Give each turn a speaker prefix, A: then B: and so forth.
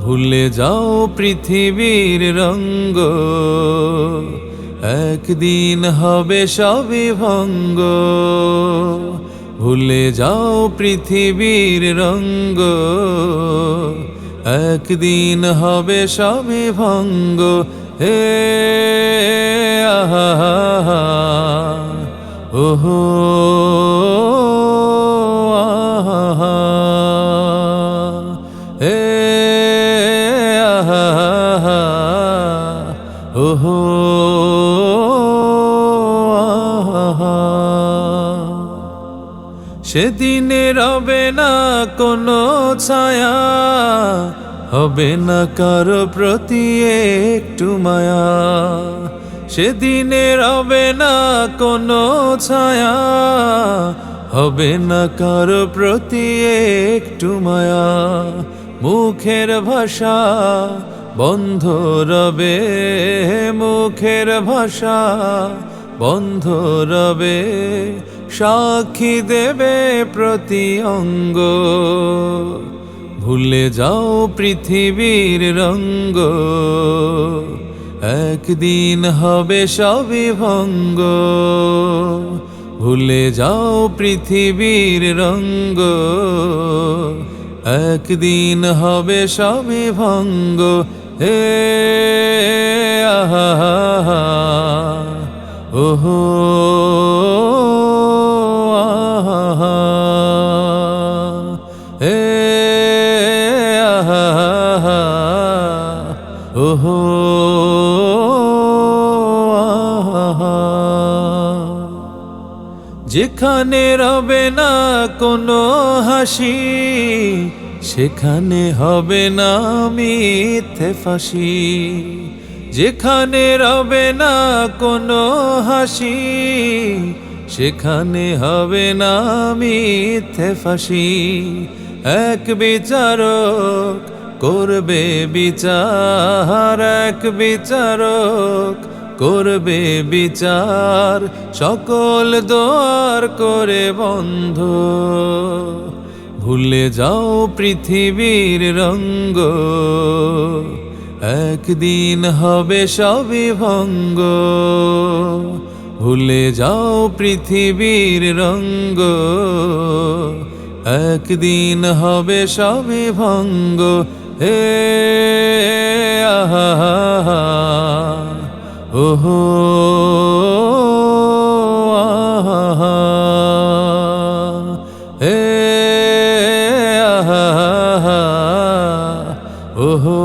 A: ভুলে যাও পৃথিবীর রঙ্গ, একদিন হবে সবই ভঙ্গ। ভুলে যাও পৃথিবীর রঙ্গ, একদিন হবে সবই ভঙ্গ। হে আহা ওহো আহা হে আহা ওহো আহা। সেদিনে রবে না কোনো ছায়া, হবে না কারো প্রতি একটু মায়া। সেদিনে রবে না কোনো ছায়া, হবে না কারো প্রতি একটু মায়া। মুখের ভাষা বন্ধ রবে, মুখের ভাষা বন্ধ রবে, সাক্ষী দেবে প্রতি অঙ্গ। ভুলে যাও পৃথিবীর রঙ্গ, একদিন হবে সবই ভঙ্গ। ভুলে যাও পৃথিবীর রঙ্গ, একদিন হবে সবই ভঙ্গ। হে আহা ওহো আহা হে আহা ওহো আহা। যেখানে রবে না কোনো হাসি, সেখানে হবে না মিথ্যে ফাঁসি। যেখানে রবে না কোনো হাসি, সেখানে হবে না মিথ্যে ফাঁসি। এক বিচারক করবে বিচার, এক বিচারক করবে বিচার, সকল দোয়ার করে বন্ধ। ভুলে যাও পৃথিবীর রঙ্গ, একদিন হবে সবই ভঙ্গ। ভুলে যাও পৃথিবীর রঙ্গ, একদিন হবে সবই ভঙ্গ। হে আহা ওহো আহা হে আহা ওহো